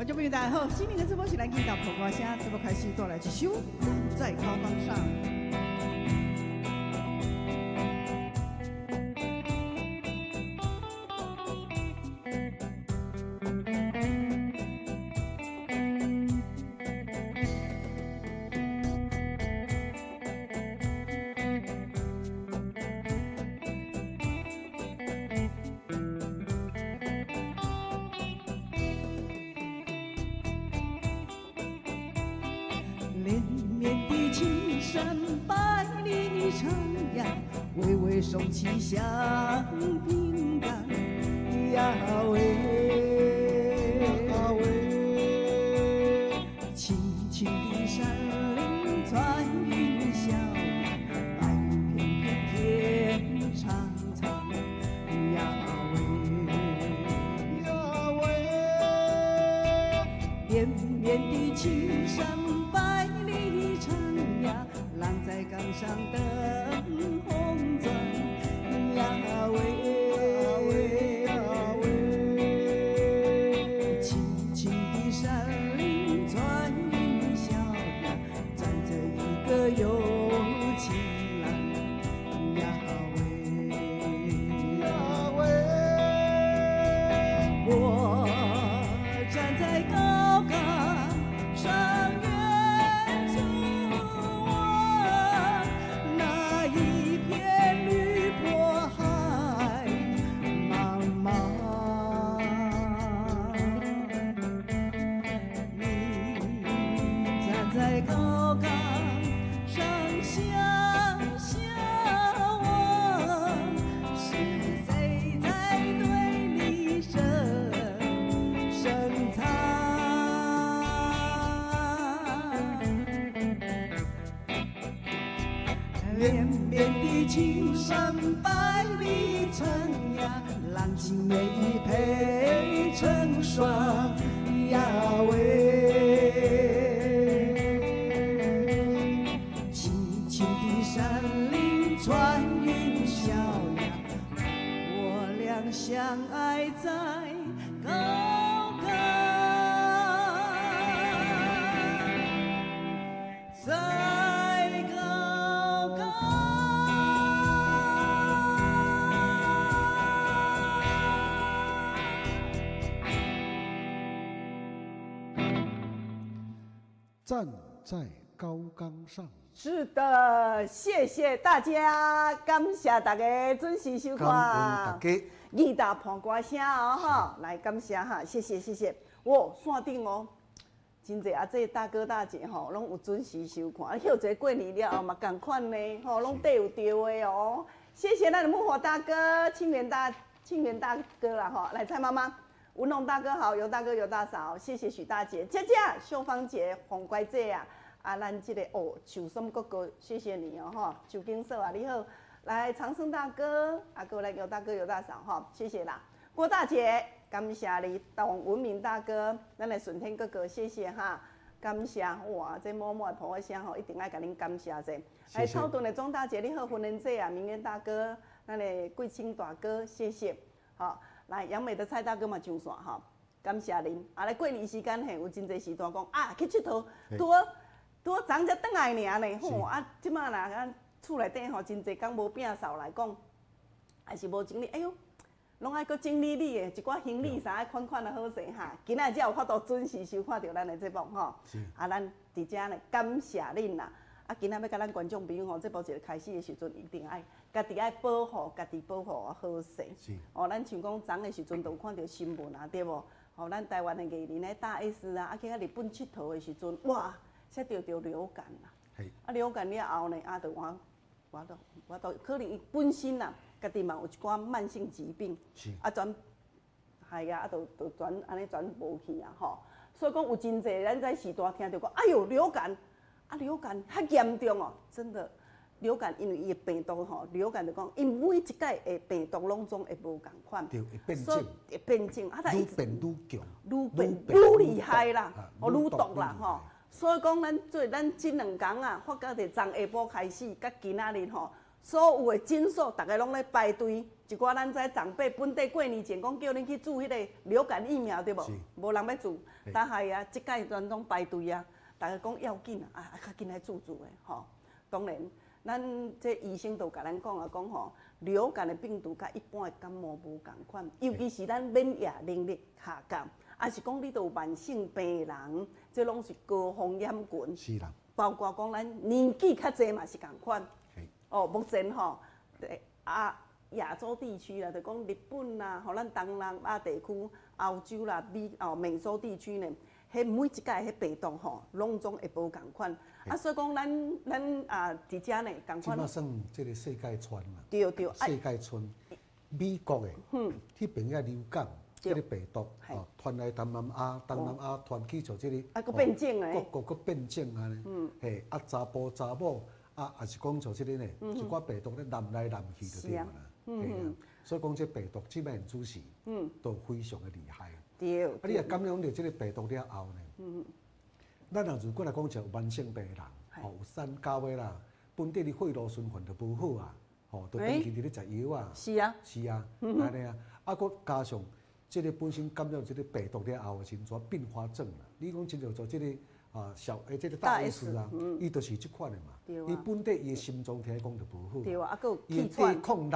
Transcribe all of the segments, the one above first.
观众朋友大家好，今天的直播是咱引导普歌声，直播开始带来一首《站在高岗上》。连绵的青山，百里长崖，巍巍耸起像屏障。呀喂，呀喂，青青的山林穿云霄，白云片片天苍苍。呀喂，呀喂，连绵的青山。浪在岗上等红妆，呀喂呀喂，青青的山林穿云霄呀，站着一个有情郎，呀喂呀喂，我站在高岗上。在高岗上想我，是谁在对你声唱？连绵的青山，百里长崖，浪迹每一配成双。呀喂。山林穿云霄呀，我俩相爱在高岗，在高岗。站在高岗上。是的，谢谢大家，感谢大家准时收看。感恩大家，义大盘歌声哦哈，来感谢哈，谢谢谢谢。哇，线顶哦，真侪这大哥大姐吼，拢有准时收看。休一个过年了后嘛，同款呢，吼，拢对有对的哦。谢谢咱的木火大哥、清源大哥啦吼，来蔡妈妈、文龙大哥好，尤大哥、尤大嫂，谢谢许大姐、佳佳、秀芳姐、红乖姐啊。咱这个树松哥哥，谢谢你哦哈，邱金色啊，你好，来长生大哥，过来尤大哥、尤大嫂哈，谢谢啦，郭大姐，感谢你，董文明大哥，咱的顺天哥哥，谢谢哈，感谢哇，这默默的朋友声吼，一定爱甲恁感谢者。来超顿的庄大姐，你好，婚人姐啊，明源大哥，咱的贵清大哥，谢谢，好，来杨美的蔡大哥嘛上线哈，感谢您，来过年时间嘿，有真侪时段讲去佚佗，拄好昨才倒来尔呢，吼即马啦，咱厝内底吼真侪工无摒扫来讲，还是无整理，哎呦，拢爱搁整理理的，一寡行李啥款款的好势哈。今仔才有法度准时收看到咱的节目吼，咱伫遮呢感谢恁啦。今仔要甲咱观众朋友吼，节目一个开始的时阵，一定爱家己爱保护家己，保护好势。咱像讲昨的时阵，都有看到新闻啊，对无？咱台湾的艺人咧大 S 啊，去日本佚佗的时阵，哇！才得流感啦，流感了后呢，我都可能伊本身啦，家己嘛有一寡慢性疾病，全系啊，都全安尼全无去啊吼。所以讲有真侪咱在时代听到讲，哎呦流感较严重哦，真的流感因为伊的病毒吼，流感就讲因每一届的病毒拢总会无共款，对，会变种，会变种，愈变愈强，愈变愈厉害啦，愈毒啦吼。所以讲，咱这两天啊，发到伫昨下晡开始，甲今仔日吼，所有的诊所，大家拢咧排队。一寡咱知长辈本地过年前讲叫恁去注迄个流感疫苗，对无？无人要注，但系啊，即届咱拢排队啊，大家讲要紧啊，较紧来注的吼。当然，咱这医生都甲咱讲啊，讲吼，流感的病毒甲一般的感冒无共款，尤其是咱免疫能力下降，啊是讲你都有慢性病人，这拢是高风险群。是啦。包括讲咱年纪较济嘛是共款。哦，目前吼，亚洲地区啦，就讲日本啦，吼咱东南亚地区、欧洲啦、美洲地区呢，迄每一届迄病毒吼，拢总会无共款。啊，所以讲咱伫遮呢，共款。即马算即个世界村嘛。对。世界村，美国的，迄边遐流感，即个病毒，传来东南亚，传去就即个。啊，佫变种诶。佫变种啊呢。嘿，查甫查某，也是讲像即个呢，一寡病毒咧南来南去就对啦。所以讲这病毒即摆现主是，都非常的厉害。对。啊，你若感染着即个病毒了后呢，咱若如果来讲就有慢性病人，有三高的啦，本地的血路循环就无好啊，都长期伫咧食药啊。是啊。是啊，安尼啊，佫加上即个本身感染即个病毒了后，先做并发症啦。你讲真着做即个。即个大 S 啊，伊就是即款的嘛。伊本地伊的心脏听讲就无好。对啊，佫有伊气喘。抵抗力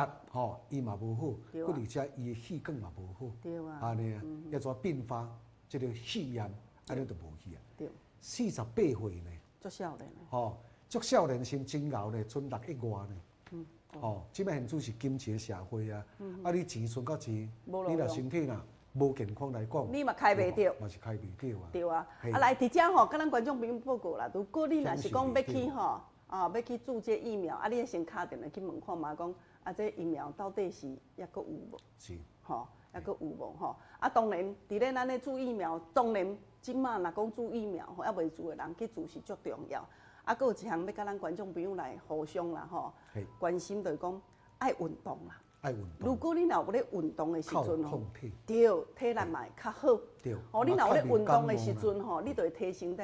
伊嘛无好，佫而且伊的气管嘛无好。对啊。安尼啊，要怎并发即个肺炎，安尼就无去啊。对。48岁呢。足少年呢。足少年先真熬呢，剩61外呢。即摆现主是金钱社会啊，你钱存到钱，你若身体若。无健康来讲，你嘛开袂着，嘛是开袂着啊。对啊，来伫遮吼，甲咱观众朋友报告啦。如果你若是讲要去吼，要去注这疫苗，你先敲电话去问看嘛，讲这疫苗到底是抑佫有无？是，抑佫有无吼？当然，伫咧咱咧注疫苗，当然即马若讲注疫苗，抑未注的人去注是足重要。佫有一项要甲咱观众朋友来互相啦关心就是讲爱运动啦。如果你若有咧运动的时阵吼，对，体力嘛会较好。对。你若有咧运动的时阵吼，你就会提升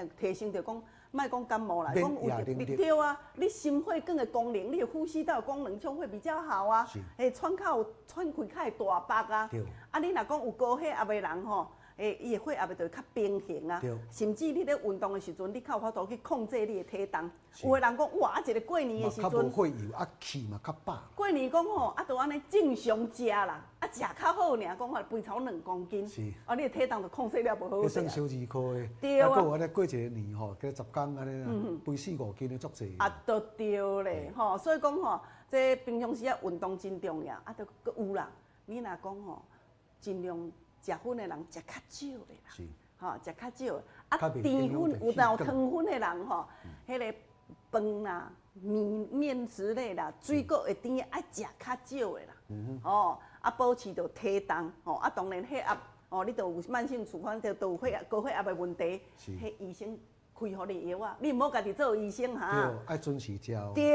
着讲，莫讲感冒啦，讲对啊，你心血管的功能，你的呼吸道功能就会比较好啊。喘开较会大腹啊。对。你若讲有高血压的人吼。伊的血压就会较平衡啊，甚至你咧运动的时阵，你较有法度去控制你的体重。有的人讲哇，一个过年的时阵，较无血油，气嘛较饱。过年讲吼，就安尼正常食啦，食较好尔，讲肥超2公斤，是，你的体重就控制了无好。迄算小儿科的，对啊。过安尼过一个年吼，加10天安尼啦，肥4-5斤的足济。都对咧，所以讲吼，这平常时啊运动真重要，都佫有啦。你若讲吼，尽量。食粉的人食较少的啦，是，食较少。甜粉有闹糖粉的人吼，迄个饭啦、面食类啦、水果会甜爱食较少的啦。保持着体重，当然血压，你都有慢性处方，都有高血压的问题，迄医生。开互你药啊！你毋好家己做医生哈。对，爱准时食。对，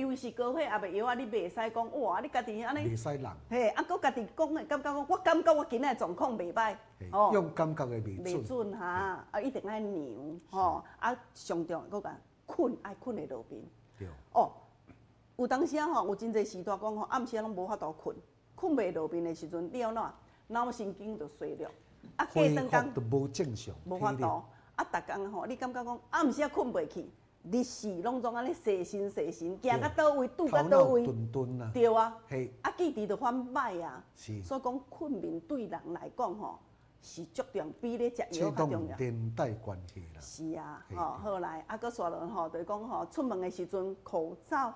尤其是高血压的药啊，你袂使讲哇，你家己安尼。袂使人。佫家己讲的，感觉讲，我感觉我今仔状况袂歹。用感觉的袂准哈，一定爱量上重要佫讲困爱困的路边。对。有当时有真侪时段讲暗时拢无法度困袂路边的时阵，你要怎脑神经就衰弱，恢复都无正常。无法度。逐工你感觉讲暗时困袂去，日时拢总安尼细心，行到倒位，拄到倒位，对啊，记忆就反歹啊。是。所以讲困眠对人来讲是足重要，比咧食药较重要。连带关系啦。是啊，好来，佫刷落就是讲出门的时阵口罩。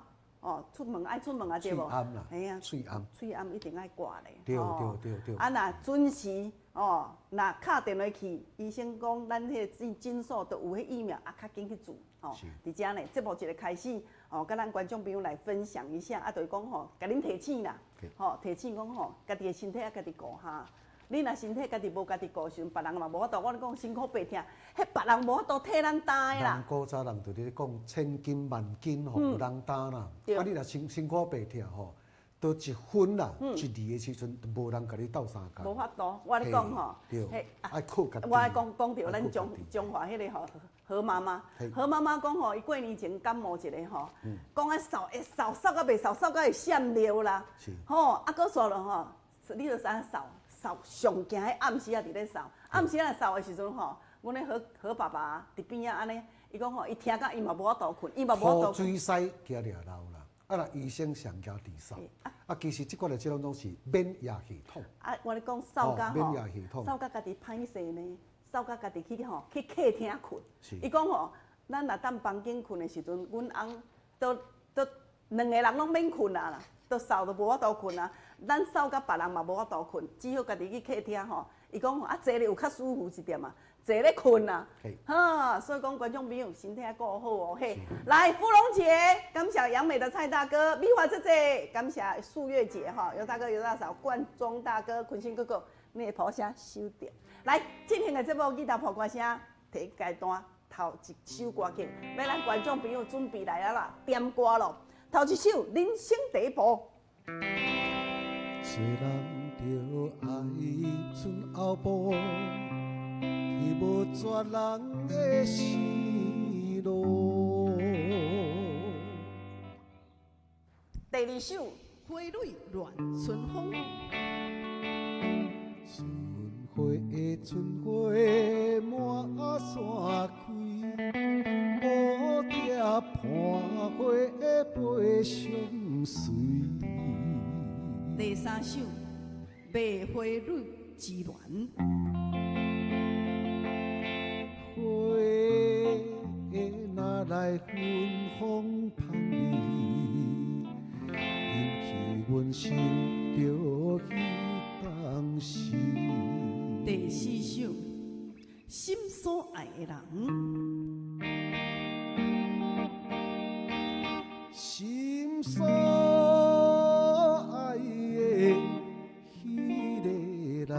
出门爱出门啊，对无？喙暗啦，哎呀，喙暗一定爱挂咧。对。若准时若敲电话去，医生讲咱迄个诊所都有迄疫苗，较紧去做。伫遮呢，节目一个开始，甲咱观众朋友来分享一下，就是讲甲恁提醒啦，提醒讲家己的身体家己顾哈。你若身体家己无家己顾时阵，别人嘛无法度。我讲辛苦白疼，迄别人无法度替咱担啦。人古早人就咧讲千金万金有人担啦。你若辛苦白疼到1分啦、1厘的时阵，无人甲你斗相共。无法度，我咧讲对，爱靠家己。我讲着咱中华迄个何妈妈，何妈妈讲吼，伊过年前感冒一个吼，讲啊扫会扫到袂扫到会闪尿啦，吼啊搁说了吼，你着啥扫上惊迄暗时啊伫咧扫，暗时啊扫的时阵吼，阮咧何爸爸伫边啊安尼，伊讲吼，伊听到伊嘛无法度困，伊嘛无法度困。水屎惊掠流啦，啊啦医生上惊治扫，啊其实即款的即种拢是免疫系统。啊，我咧讲扫甲免疫系统，扫甲家己歹势呢。走到家己去吼，去客厅困。伊讲吼，咱若踮房间困的时阵，阮翁都两个人拢免困啊啦，都扫都无法度困啊。咱扫甲别人嘛无法度困，只好家己去客厅吼。伊讲吼，啊坐咧有较舒服一点啊，坐咧困啊。哈，所以讲观众朋友身体顾好哦嘿。来，芙蓉姐，感谢杨美的蔡大哥，美华姐姐，感谢素月姐哈，尤大哥、尤大嫂、冠中大哥、坤信哥哥，你的炮声收掉。来，今天的节目吉他破歌声第一阶段头一首歌曲，要咱观众朋友准备来啊啦，点歌咯。头一首《人生第一步》。一人着爱存后步，去无绝人的生路。第二首《花蕊乱春风》。花春花满山开，蝴蝶伴花飞相随。第三首《梅花蕊之恋》。花若来芬芳芳味，引起阮心着彼当时。第四首《心所爱的人》。心所爱的迄个人。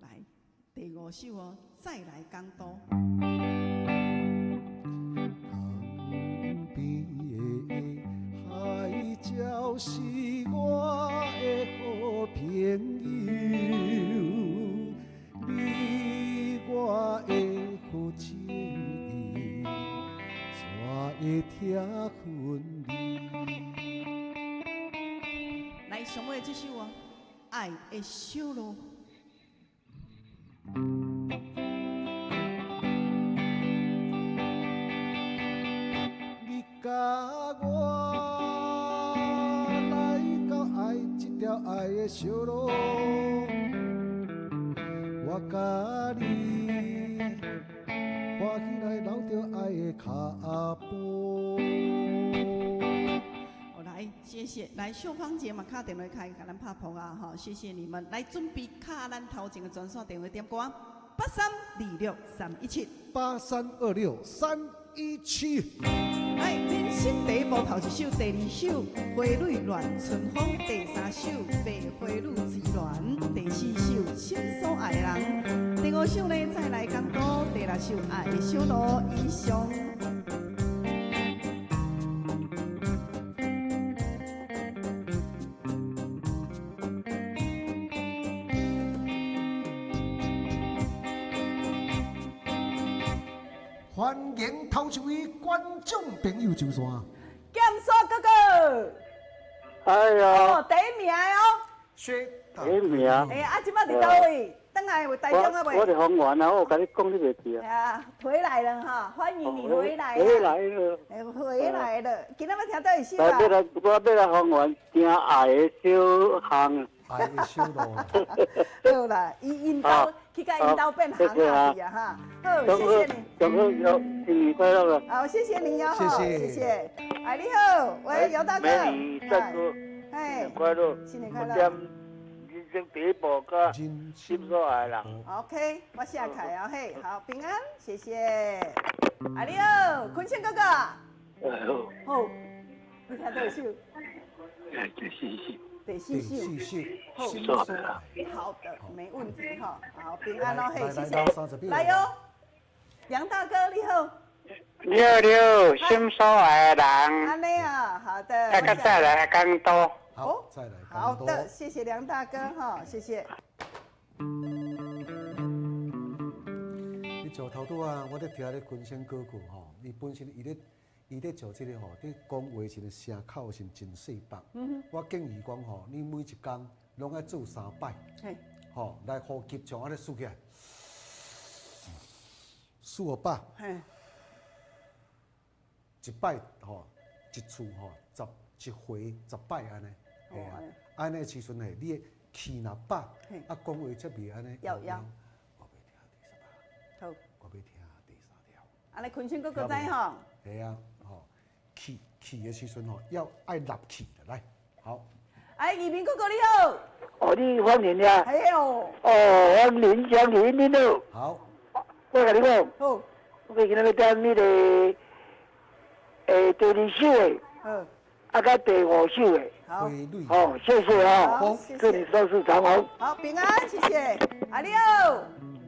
来，第五首哦，再来港都。是我的好朋友，你我的好情谊，怎会听分离？来，上尾这首哦，爱的小路。你甲我。爱的小路，我甲你欢喜来留着爱的脚步。好，来，谢谢。来，秀芳姐嘛，打电话开，给咱拍谱啊，哈，谢谢你们。来，准备卡咱头前的专线电话点歌，8326-317。8326-317。来，人生第一步头一首，第二首《花蕊乱春风》，第三首《梅花蕊之恋》，第四首《心所爱的人》，第五首呢再来港都，第六首《爱的小路》以上。欢迎头一位观众朋友上线。剑锁哥哥，哎呀，第一名哦，第一名。哎呀，啊，即摆伫倒位？等下回台中啊未？我伫红原啊，我甲你讲，你袂记啊。啊，回来了哈，欢迎你回来。回来了。回来了，今仔要听倒一首啊？我要来红原听爱的小巷。爱的小路。好啦，引导去甲引导变行啊去啊哈。好，谢谢你。祝贺新年快乐了。好，谢谢你哦，谢谢。哎，你好，喂，尤大哥。美女大哥，新年快乐。新年快乐。人生第一步，甲心所爱人。OK， 我下开啊，嘿，好，平安，谢谢。哎，你好，坤信哥哥。哎呦。好，你听倒一首？第四首。心所爱人。好的，没问题哈。好，平安哦，嘿，谢谢。来哟，杨大哥你好。你好，心所爱的人。安尼啊，好的。再来港都。好，再来。好的，谢谢梁大哥哈，谢谢。你上头拄啊，我咧听咧昆声歌曲吼，伊本身伊咧做这个吼，你讲话时的声口是真细白。我建议讲吼，你每一工拢爱做3摆，吼，来呼吸像安尼数起来，4摆，一摆吼，一次吼一回10摆安尼，系啊，安尼时阵嘿，你的气若饱，啊讲话则袂安尼。要。好，我要听第3条。安尼昆声哥哥知吼。系啊，吼，气的时阵吼，要爱纳气的来，好。哎，移民哥哥你好。哦，你方林呀？哎呦。哦，方林江林你好。好。我甲你讲。好。我今仔要点那个，第2首的。好。啊，甲第5首的。好。好，谢谢啊。好，祝你收视长虹。好，平安，谢谢。啊，你好。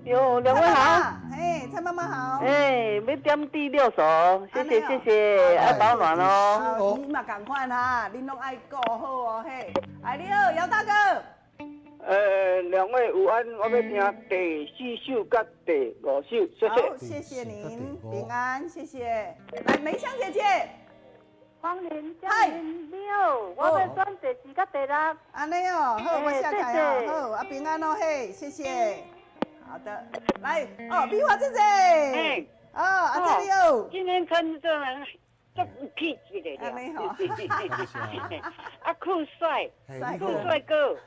哟，两位好。哎，蔡妈妈好。哎，要点第6首，谢谢谢谢，爱保暖哦。好，你嘛共款哈，恁拢爱顾好哦嘿。哎，你好，姚大哥。两位午安，我要听第4首甲第5首，谢谢。好，谢谢您，平安，谢谢。来，梅香姐姐。方林江林，你好，我要选第4甲第6。安尼哦，好，我下开哦，好，啊平安哦嘿，谢谢。好的，来哦，碧华姐姐。哎。哦，阿姐你好。今天看这人足有气质的了。安尼吼。啊，酷帅，酷帅哥。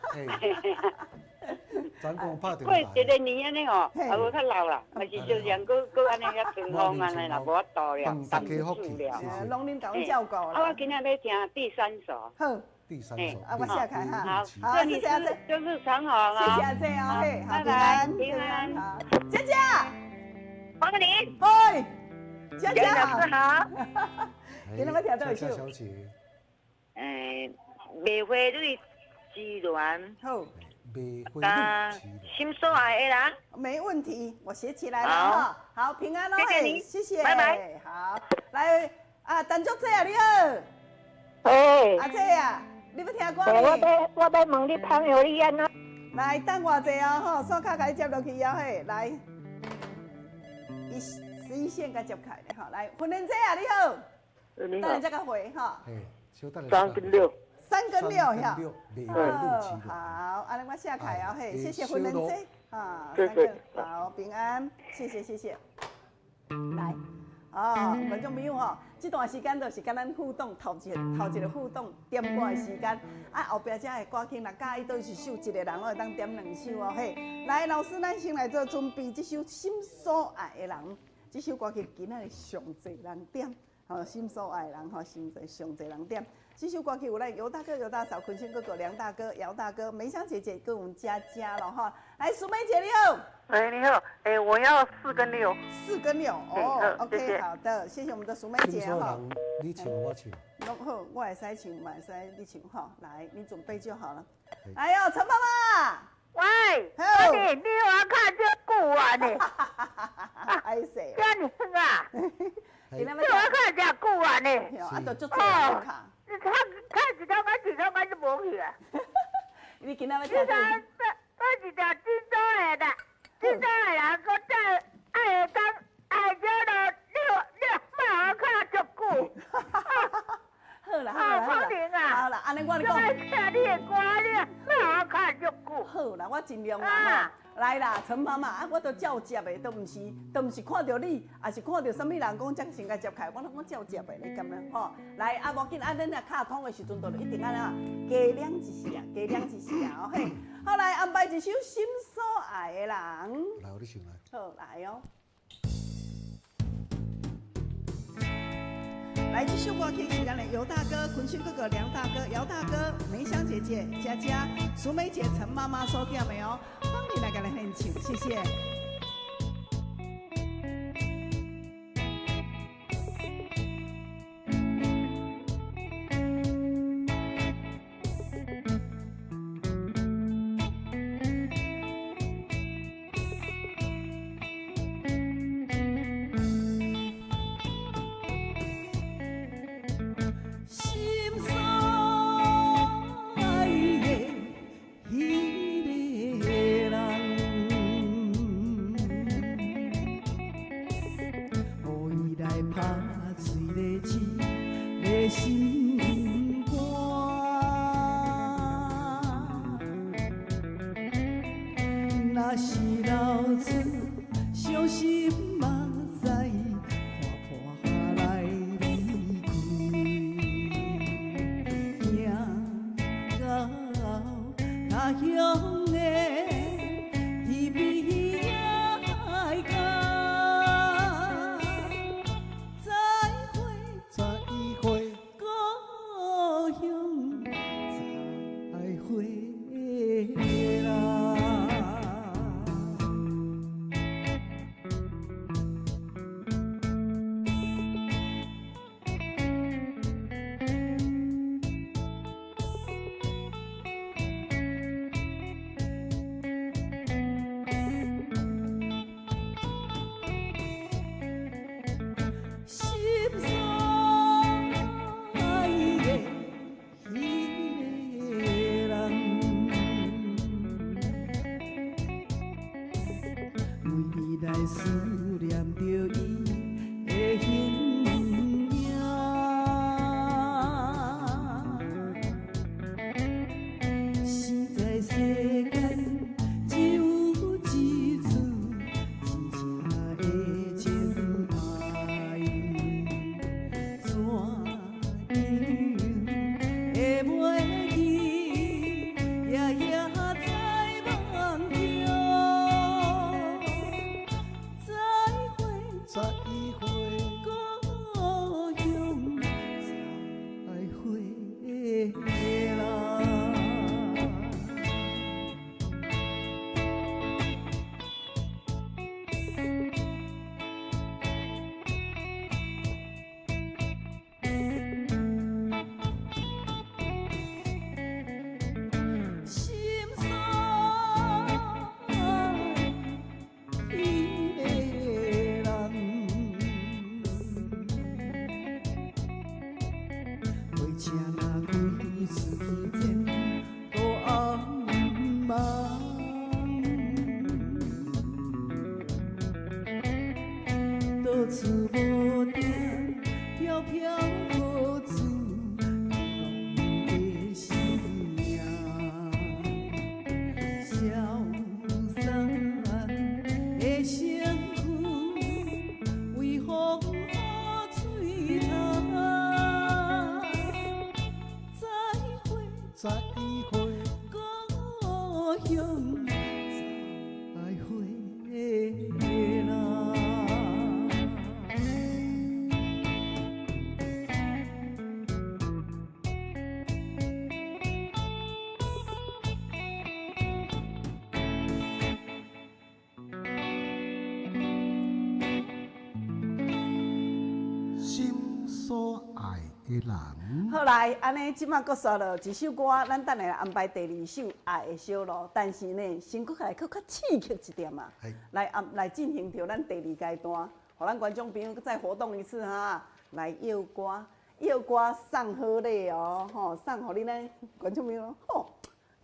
咱讲拍电过一个年安尼吼，啊无较老啦，嘛是就像搁安尼遐春风安尼啦，无法度了，大家福气，拢恁甲阮照顾啦。啊，我今仔要听第3首。好。第3首。啊，我下开哈。好，谢谢阿姐，就是长虹啊。谢谢阿姐哦，嘿，好，平安，平安，好。佳佳。黄玲。嗨。佳佳。老师好。今天要听倒一首。小姐。玫瑰绿枝软。好。玫瑰绿枝软。心所爱的人。没问题，我写起来了哈。好，平安哦，谢谢你，谢谢，拜拜。好，来啊，陈竹姐啊，你好。哎。阿姐啊，你要听歌呢？我要问你朋友你安怎？来，等我者哦，吼，刷卡甲你接落去啊，嘿，来，11线甲接开咧，吼，来，婚恋姐啊，你好。等下再甲回哈。3跟6。3跟6呀。哦，好，安尼我下开啊，嘿，谢谢婚恋姐，啊，3跟好，平安，谢谢谢谢。来。哦，观众朋友吼，这段时间就是跟咱互动，头一个互动点歌的时间，啊后壁才会歌曲，若介意倒是首一个人，我会当点2首哦嘿。来，老师，咱先来做准备，这首《心所爱的人》，这首歌曲今仔日上侪人点，吼，心所爱的人吼，上侪人点。这首歌曲有咱尤大哥、尤大嫂、坤轩哥哥、梁大哥、姚大哥、梅香姐姐跟我们佳佳了哈。来，淑梅姐你好。哎，你好，哎，我要4跟6。4跟6，哦 ，OK， 好的，谢谢我们的淑梅姐哈。你唱我唱。拢好，我会使唱，嘛会使你唱哈。来，你准备就好了。哎呦，陈妈妈。喂，阿弟，你我看这久啊呢。哎谁？这样子啊？你那么我看这久啊呢。啊，都足多人看。你看一条我一条我都无去啊。你今仔要听这一条真多的啦。真多的人，我再爱讲爱叫了6马卡足久。好啦，好啦，安尼我你讲。我听你的歌了，马卡足久。好啦，我尽量啦吼。来啦，陈妈妈，啊，我都照接的，都唔是看到你，也是看到什么人讲才先甲接开，我拢讲照接的，你敢呢？吼，来，啊，无紧，啊，恁若卡通的时阵，就一定安啊，加亮一下，加亮一下，嘿。好，来安排一首《心所爱的人》。来，我你唱来。好，来哦。来，这首歌曲是咱的尤大哥、坤勋哥哥、梁大哥、姚大哥、梅香姐姐、佳佳、淑梅姐、陈妈妈所点的哦，帮你来给咱献唱，谢谢。的心肝，若是老厝伤心嘛知，看破下来离开，行到他乡的天边海角。再会，故乡再会啦。心酸的迄个人，每日来思念着伊的形影。实在世间只有一次真正的情爱。怎样会袂记，夜夜在梦中。再会，再会，故乡再会啦。心酸的迄个人，火车若开出去前都暗茫，到处无定飘飘无主。的信仰，消散的身躯为风雨摧残。再会，再会，故乡再会啦。心所爱的人，好来，安尼即马搁刷了一首歌，咱等下来安排第二首《爱的小路》，但是呢，先搁来搁较刺激一点嘛是，来进行着咱第二阶段，互咱观众朋友再活动一次哈，来要歌，要歌送好礼哦，吼，送互恁咧观众朋友，吼，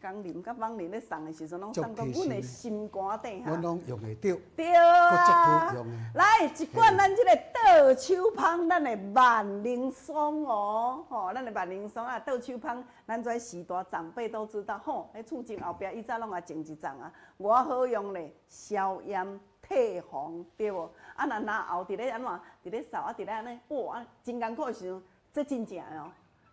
江林甲网林咧送的时阵，拢送到阮的心肝底哈。阮拢用会着，对搁足啊好用的，来一罐咱这个倒手芳，咱的万灵松哦，吼，咱的万灵松啊，倒手芳，咱这时代长辈都知道，吼，迄厝前后壁伊早拢也种一丛啊，偌好用咧，消炎退红，对无？啊，若后伫咧安怎，伫咧扫啊，伫咧安尼，哇，真艰苦的时阵，这真正的哦。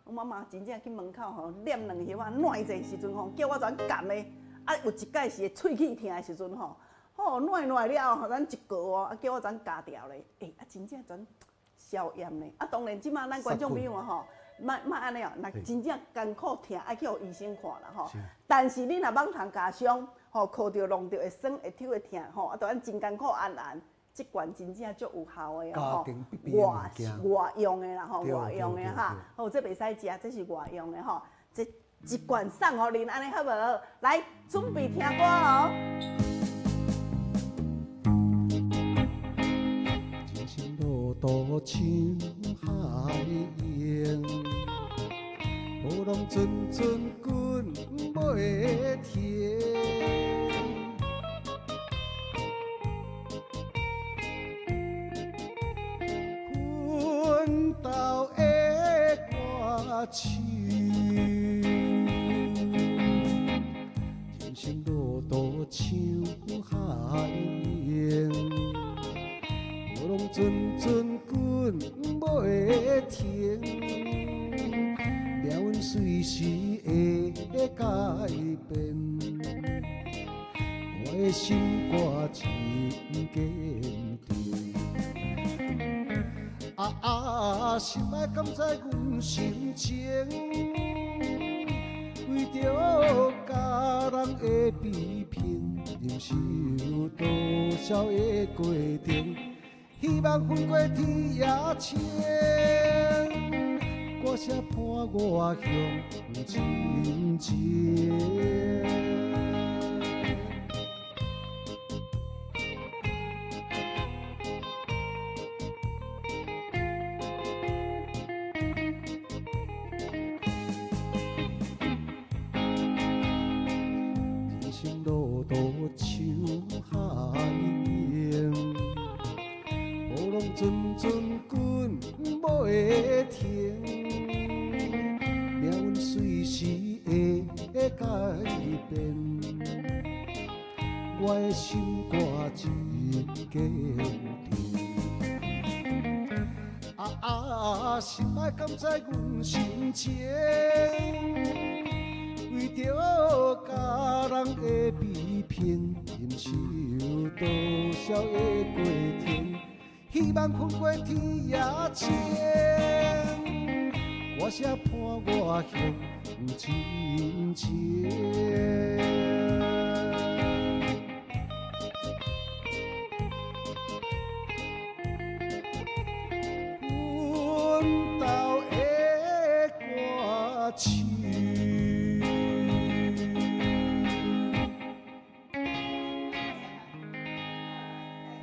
我妈妈真正去门口吼，念两叶啊，暖者时阵吼，叫我全夹的。啊，有一届是喙齿疼的时阵吼，吼暖了后，咱一个哦，啊叫我全夹掉咧。啊真正全消炎咧。啊，当然即马咱观众朋友吼，莫安尼哦，若真正艰苦疼，爱去互医生看啦吼。但是你若罔通加伤，吼靠着弄着会酸会抽会疼吼，啊，都咱真艰苦按。即罐真正足有效的哦，外用的啦吼，外用的哈，好，这袂使食，这是外用的吼，这一罐送互恁，安尼好无好？来，准备听歌哦。人生路途像海洋，无浪阵阵滚袂停。阮兜的歌，手，人生路途像海烟，我拢阵阵滚袂停，命运随时会改变，我的心肝真坚定。心爱敢知阮心情，为着家人的比拼，忍受多少的过程，希望分过天也青，歌声伴我向前进。阵阵滚袂停，命运随时会改变，我的心肝真坚定。心爱敢知阮心情，为着家人的比拼，忍受多少的过程。希望分过天也青，歌声伴我向前进。阮兜的歌曲。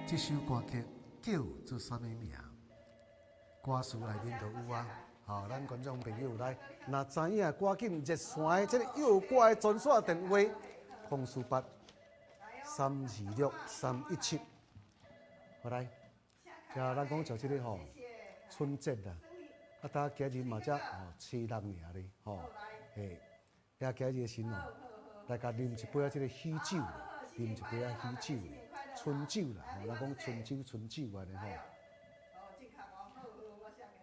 这首歌曲。叫做啥物名？歌词内面就有啊。好，咱观众朋友来，若知影赶紧热线的这个有歌的专线电话，048-326-317。好来，呀，咱讲就这个吼，春节啦，大家今日嘛才7人尔咧，吼，嘿，呀今日先哦，大家啉一杯这个喜酒，啉一杯喜酒。春酒啦，咱讲春酒安尼吼。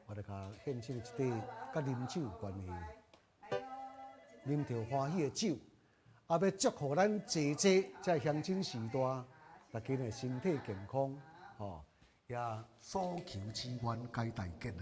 我来甲献上一块甲啉酒有关系，啉着欢喜的酒，也要祝福咱姐姐在乡亲时代，大家的身体健康，吼，也所求之愿皆大吉啊！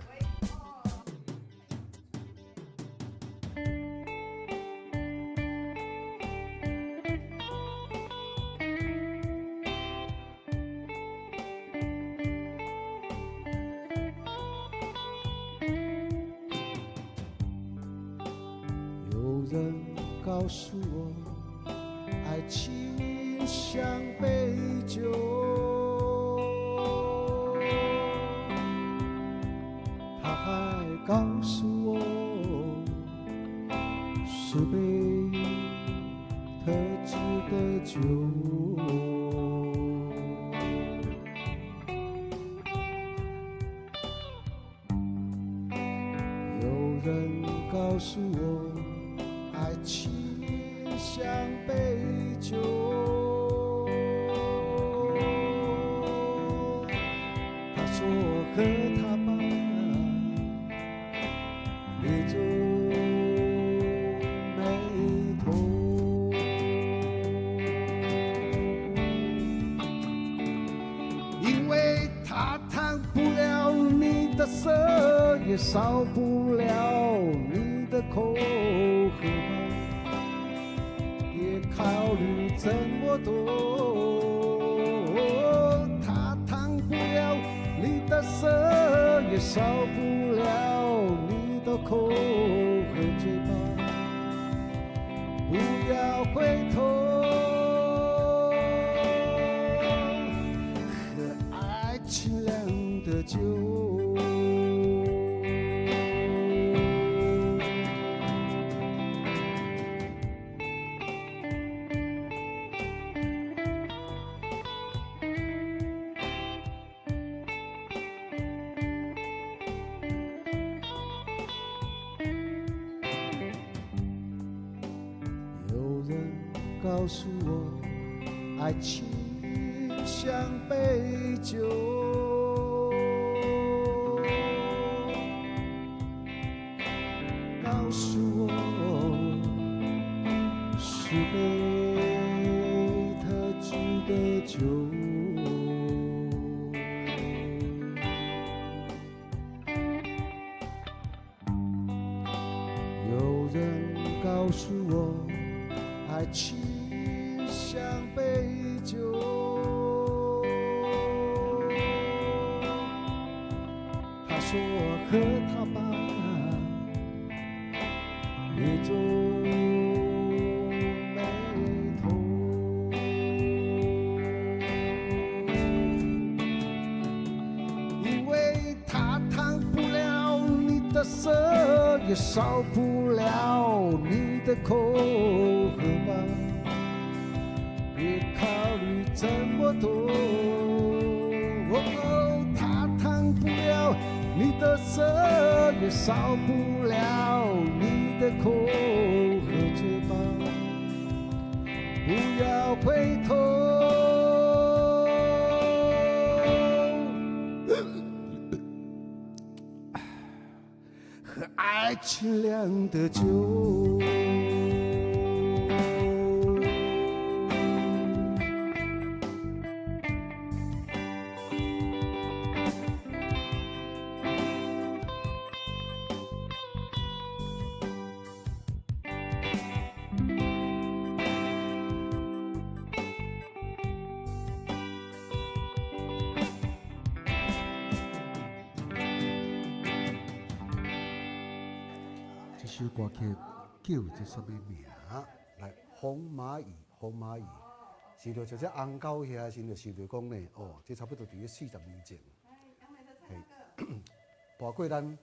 告诉我，爱情像杯酒，他还告诉我，是杯特制的酒。有人告诉我，爱情像杯酒，他说和他吧，你就眉头，因为他烫不了你的舌，也烧不了你的口和考虑这么多，它烫不了你的舌，也烧不了你的口和嘴巴。不要回头，喝爱清凉的酒。告诉我，爱情像杯酒，告诉我是杯特制的酒。有人告诉我，爱情像杯酒，他说我和他吧，也皱眉头，因为他烫不了你的舌，也烧不了你的口，喝吧，别考虑这么多。哦，它烫不了你的舌，也烧不了你的口，喝醉吧，不要回头。喝爱情酿的酒。这首歌曲叫做什么名？来，红蚂蚁，红蚂蚁，是着就这红狗遐，先就想着讲呢，哦，这差不多伫咧40年前，包括咱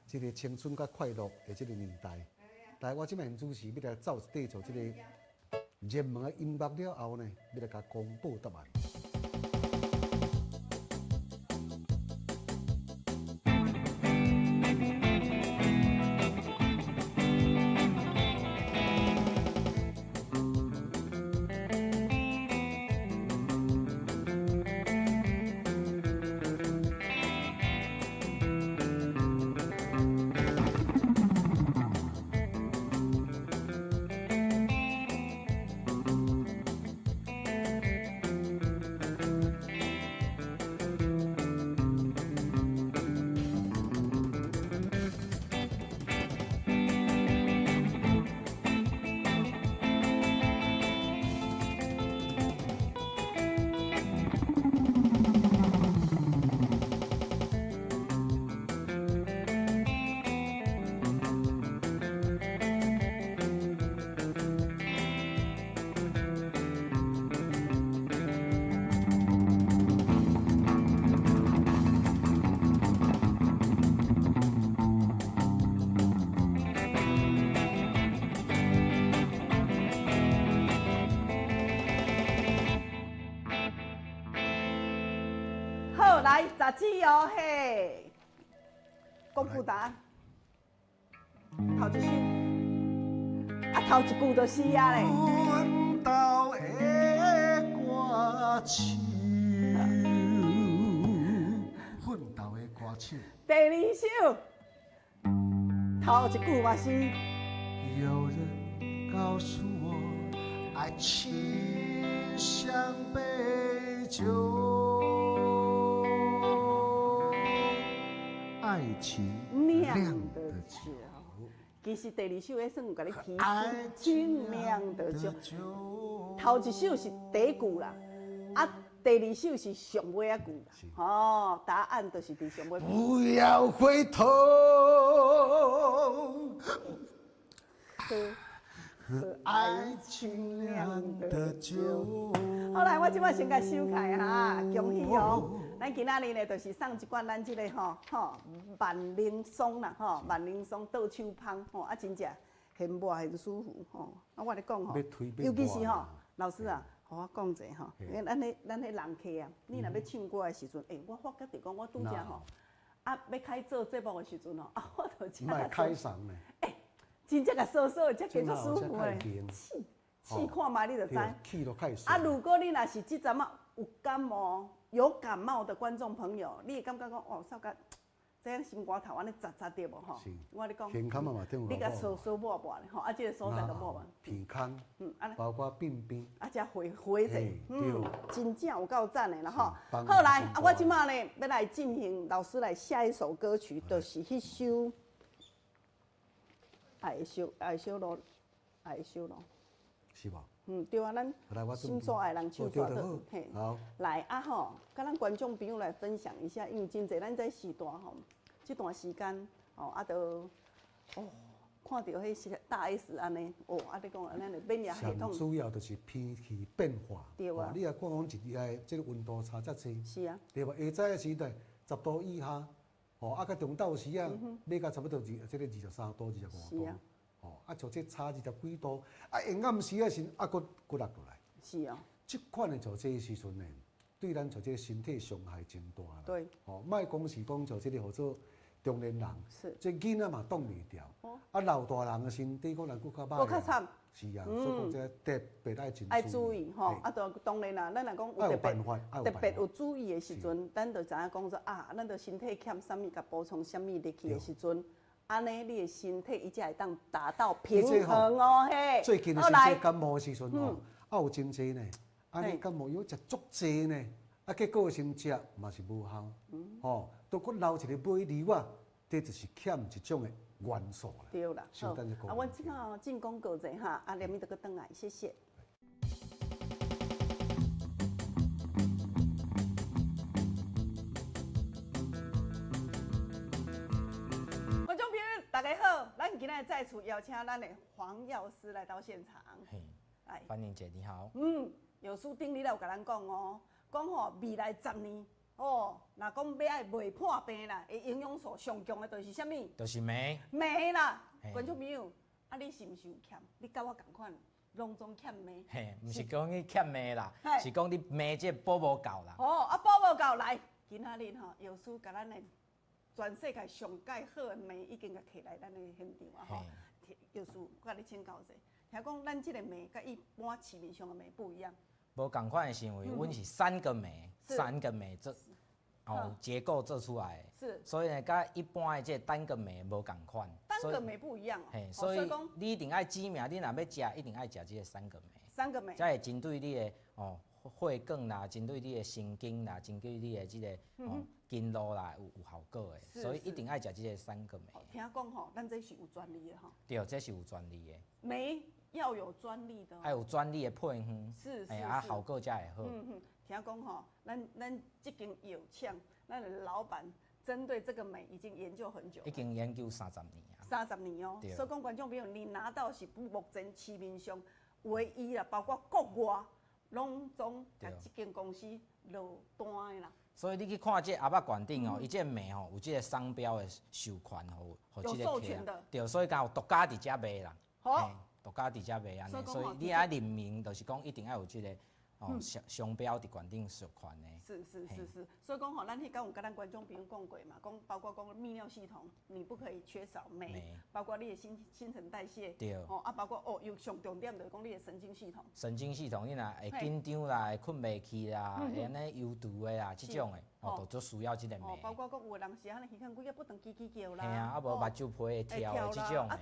这个青春甲快乐的这个年代。来，我即摆主持要来走一底做这个热门的音乐了后呢，要来甲公布答案。好，来杂志哦嘿，公布答案。头一首，头一句就是啊咧。阮兜的歌手，奋斗的歌手。第二首，头一句嘛是。有人告诉我，爱情像杯酒，爱情酿的酒。其实第二首迄算有甲你提示，爱情酿的酒。头一首是第一句啦，第二首是上尾一句啦。哦，答案就是伫上尾。不要回头。喝爱情酿的酒。好来，我即摆先甲收开哈，恭喜哦！咱今仔日呢，就是送一罐咱即个万灵松啦，万灵松倒手芳真正很抹很舒服我咧讲尤其是老师啊，互我讲者因为咱迄人客啊，你若要唱歌的时阵，我发觉着讲我拄则要开做节目的时阵我就真卖开嗓呢。真正甲嗦嗦，才叫做舒服诶。试看嘛，你就知。气都开始。啊，如果你若是即阵啊有感冒、有感冒的观众朋友，你会感觉讲哦，扫甲这样心肝头安尼扎扎对无吼？我跟你讲，鼻孔嘛顶有。你甲扫扫抹抹咧吼，啊，即个所在都抹嘛。鼻孔，包括鬓边，啊，遮回者，真正有够赞的啦吼。是好来，啊，我即马呢要来进行老师来下一首歌曲，就是迄首爱修罗，是无？对啊，咱心所爱人手抓到，嘿，来啊吼，甲咱观众朋友来分享一下，因为真侪咱在时段吼，这段时间哦，啊都看到迄大 S 安尼，啊你讲咱的免疫系统，主要就是天气变化，对啊，你也看讲一日来，这个温度差遮济，是啊，对吧？下早的时代10度以下，啊，到中昼时啊，要到差不多这个23度、25度。像这差20几度，下暗时啊时佫落落来。是啊。即款的像这个时阵呢，对咱像这个身体伤害真大啦。对。莫讲是讲像这个号做中年人，是。这囡仔嘛挡袂掉。老大人的身体可能佫较歹。佫较惨。是啊，所以讲这特别爱注意吼，当然啦，咱若讲有特别有注意的时阵，咱就知影讲说咱就身体欠啥物，甲补充啥物力气的时阵。安尼，你的身体伊才会当达到平衡哦，嘿。最近的是这感冒的时阵吼，有真济呢，安尼感冒药食足济呢，结果先食嘛是无效，都佫留一个尾瘤啊，这就是欠一种的元素啦。对啦，好，阮即个进广告者哈，连咪就佫转来，谢谢。大家好，咱今天再次邀请咱的黄药师来到现场。来，欢迎姐，你好。药师顶日有甲咱讲哦，讲吼未来10年若讲要爱袂破病啦，的营养素上强的就是啥物？就是镁。镁啦，观众朋友，你是毋是有欠？你甲我同款，拢总欠镁。毋是讲你欠镁啦，是讲你镁这补无够啦。补无够来，今仔日吼，药师甲咱的。全世界上介好的镁已经甲摕来咱的现场啊吼，药师，我甲你请教者，听讲咱这个镁甲一般市面上的镁不一样。无共款的是因为阮是3个镁做结构做出来的，是，所以呢，甲一般的这单个镁无共款。单个镁不一样哦。所以你一定爱指明，你若要食，一定爱食这个3个镁。3个镁。才会针对你的血管啦，针对你的神经啦，针对你的这个经络啦有效果的，所以一定爱食这个3个镁。听讲吼，咱这是有专利的吼。对，这是有专利的。镁要有专利的。要有专利的配方。是。效果才会好。听讲吼，咱这间药厂，咱的老板针对这个镁已经研究很久。已经研究30年啊。30年哦。所以讲观众朋友，你拿到是目前市面上唯一啦，包括国外。拢总甲这间公司落单的啦。所以你去看这阿爸馆顶哦，伊这镁吼有这个商标的授权，互这个有授权的。对，所以讲有独家伫遮卖啦。好。独家伫遮卖安尼，所以你爱认明，就是讲一定要有这个商标伫馆顶授权的。是，所以讲吼，咱迄讲有甲咱观众朋友讲过嘛，讲包括讲泌尿系统，你不可以缺少镁，包括你的新陈代谢，对，包括有上重点就是讲你的神经系统。神经系统，你若会紧张啦，会困袂去啦，会安尼忧郁的啦，这种的，就足需要这个镁。包括讲有的人是安尼耳孔规个不断叽叽叫啦，嘿啊，目睭皮会跳的这种的。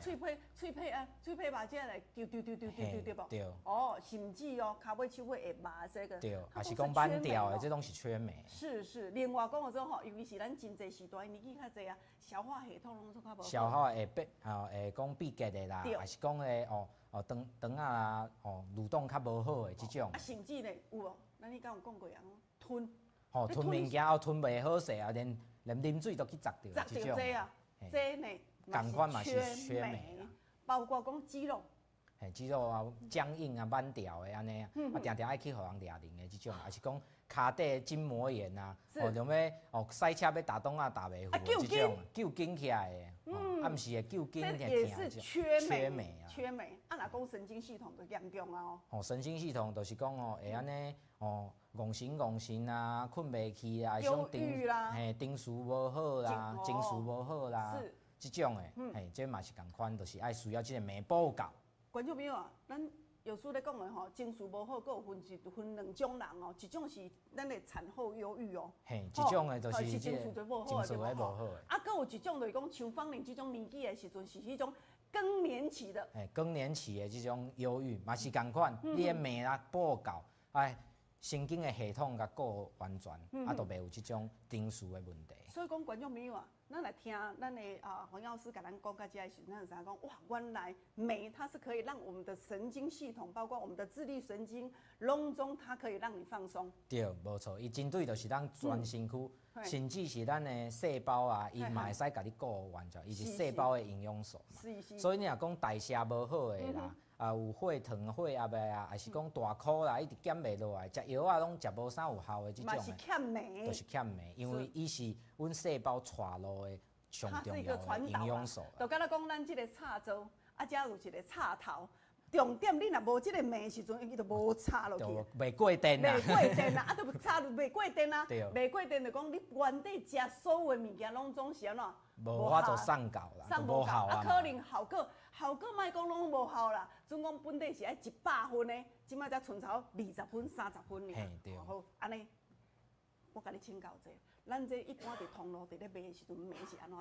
喙皮把这来丢对不？对。甚至骹尾手尾会麻这个。对，还是讲慢调的，这种是缺镁。是，另外讲说吼，尤其是咱真侪时段年纪较侪啊，消化系统拢做较无。消化会讲闭结的啦，还是讲肠啊蠕动较无好的这种。甚至呢有哦，咱你敢有讲过啊？吞物件吞袂好势啊，连啉水都去砸掉这种。这呢同款嘛是缺镁，包括讲肌肉。肌肉啊僵硬啊慢调的安尼啊，定定爱去互人抓零的这种，还是讲骹底筋膜炎啊，像要赛车要打洞啊打袂赴的这种，揪筋起来的，暗时会揪筋起来。这也是缺镁啊。缺镁，若讲神经系统就严重啊。神经系统就是讲会安尼戆神啊，困袂去啊，忧郁啦，情绪无好啦，情绪无好啦，这种的，这嘛是共款，就是爱需要这个镁补够。观众朋友啊，咱药师咧讲的吼，情绪无好，佫有分两种人哦，一种是咱的产后忧郁哦，嘿，这种的就是情绪就无好的对无无好的。啊，佫有一种就是讲像芳龄这种年纪的时阵，是迄种更年期的。嘿，更年期的这种忧郁嘛是共款，你的命啊补够，哎，神经的系统甲顾完全，啊，都袂有这种情绪的问题。所以讲，观众朋友啊，咱来听咱的黄药师甲咱讲到这的时候，咱就知影讲，哇，原来酶它是可以让我们的神经系统，包括我们的自律神经、拢中，它可以让你放松。对，无错，伊针对就是咱全身躯，甚至是咱的细胞啊，伊嘛会使甲你顾完全，伊是细胞的营养素嘛。是。所以你若讲代谢无好的啦，有血糖、血压的啊，还是讲大箍啦，一直减袂落来，食药啊拢食无啥有效的这种嘛是欠镁，就是欠镁，因为伊是阮细胞带路的上它是重一个传要的营导养素。就敢若讲咱这个插座，啊，遮有一个插头。重点你若无这个镁的时阵，伊就无插落去。就袂过电啊。袂过电啊，啊，就插袂过电啊。对。袂过电就讲你原底食所有的物件拢总是安怎？无法度送到啦，就无效啊。可能效果莫讲拢无效啦。总讲本底是爱100分的，即摆才剩超20分、30分尔。嘿，对。好，安尼，我甲你请教者，咱这一般伫通路伫咧卖的时阵，镁是安怎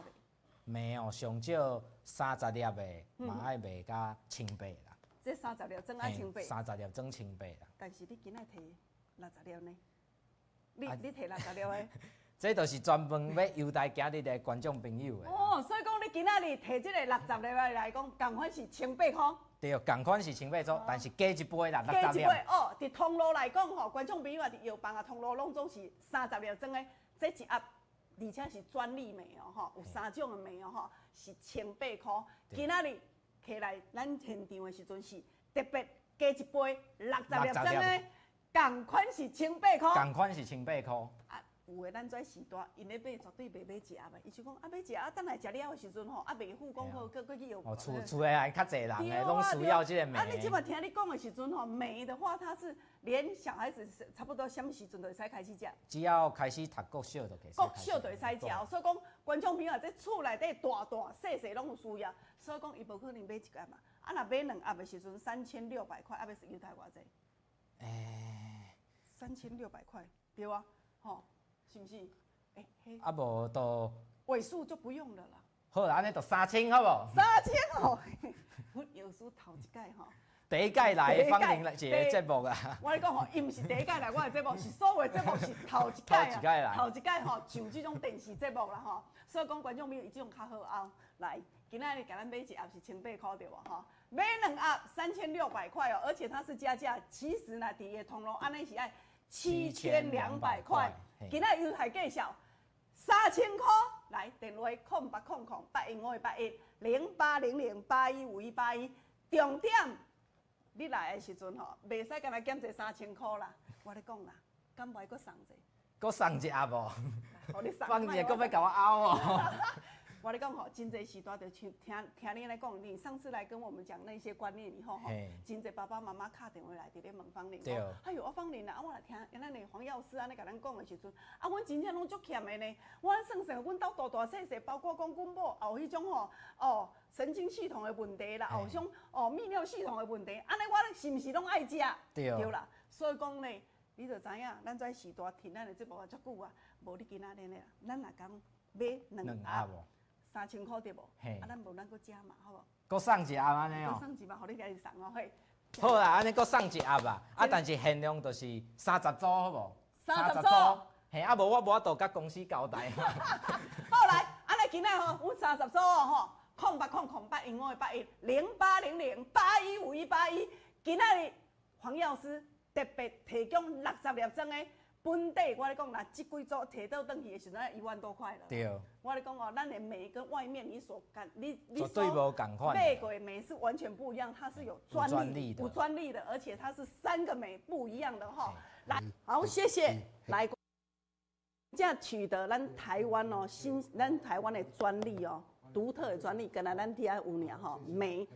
卖？镁哦，上少30粒的，嘛爱卖甲1800啦。这30粒装爱1800。30粒装1800啦。但是你今仔摕60粒呢？你摕60粒的？这就是专门要优待今日的观众朋友的。哦，所以讲你今仔日摕这个60粒来讲，共款是1800块。对，共款是1800组，但是加一杯啦，60粒。加一杯哦，伫通路来讲吼，观众朋友啊，伫药房啊，通路拢总是30粒装的，这一盒，而且是专利镁哦，吼，有3种的镁哦，吼，是1800块。今仔日摕来咱现场的时阵是特别加一杯60粒装的，共款是1800块。共款是1800块。啊，有诶，咱这时代，因咧买绝对袂买食的，伊就讲啊买食啊，等来食了的时阵吼，啊袂付讲好，搁去药房。哦，厝诶还较侪人诶，拢需要这个镁。啊，你即摆听你讲的时阵吼，镁的话，它是连小孩子差不多什么时阵就会使开始食？只要开始读国小就可以。国小就会使食，所以讲观众朋友在厝内底大细拢有需要，所以讲伊无可能买一盒嘛。啊，若买2盒的时阵3600块，啊，要是犹太偌济？3600块，对啊，吼，是不是？啊无都尾数就不用了啦。好啦，安尼就3000好无？3000哦，阮药师头一届吼。第一届来芳龄一个节目啊！我跟你讲吼，伊毋是第一届来我的节目，是所有的节目是头一届啊。头一届吼，像这种电视节目啦吼，所以讲观众朋友伊这种较好后来，今仔日甲咱买一盒是1800块对无吼？买2盒3600块哦，而且它是加价，其实呢，伫个通路安尼是爱7200块。今仔优惠介绍3000块，来电话08008151810800815181，重点。你来的时阵吼，袂使干那减这3000块啦。我咧讲啦，敢袂搁送者？搁送一盒无？互你送。放一个，搁要甲我拗哦。我咧讲吼，真侪时段就听你来讲，你上次来跟我们讲那些观念以后吼，真侪爸爸妈妈敲电话来伫咧问芳龄，哎呦，我芳龄啊，我来听咱的黄药师安尼甲咱讲的时阵，啊，阮真正拢足欠的呢。我算算，阮兜大细，包括讲阮某也有迄种吼，哦，神经系统的问题啦，有种哦泌尿系统的问题，安尼我是毋是拢爱食？对啦，所以讲呢，你就知影，咱这时代听咱的节目啊，足久啊，无你今仔日啦，咱若讲买2盒。3000块对无？啊，咱无咱搁加嘛，好无？搁送一盒安尼哦。搁送一盒，互你家己送哦，嘿。好啦，安尼搁送一盒啊！啊，但是限量就是30组，好无？30组。嘿，啊无我无法度甲公司交代。好来，安尼今仔吼，阮30组哦吼，08008151810800815181，今仔日黄药师特别提供60粒装的。本地我咧讲啦，这几组摕到转去的时阵，1万多块了。对。我咧讲哦，咱的镁跟外面你所绝对无共款。买过的镁是完全不一样，它是有专利的，而且它是3个镁不一样的哈。来，好，谢谢。来，这取得咱台湾哦，咱台湾的专利哦，独特的专利，跟咱底下有呢哈。镁，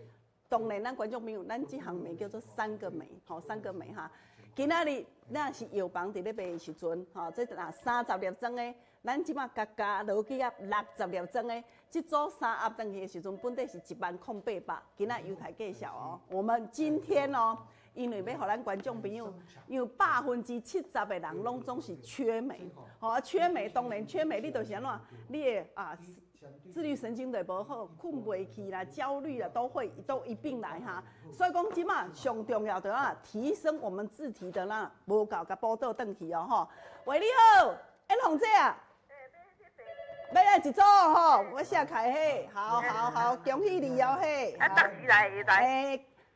当然咱观众朋友，咱这行镁叫做3个镁，好，3个镁哈。今仔日咱是药房伫咧卖的时阵，吼，这若30粒装的，咱即马加落去啊60粒装的，这组3盒转去的时阵，本底是10800，今仔优待介绍哦。我们今天哦，因为要互咱观众朋友，因为70%的人拢总是缺镁，吼，缺镁当然缺镁，你就是安怎，你的自律神经就无好，困袂去啦，焦虑啦，都一并来哈。所以讲，即马上重要的提升我们自体的无够甲补倒转去哦吼。喂，你好，红姐啊。要来一组吼，我写开嘿，好，恭喜你哦嘿。当时来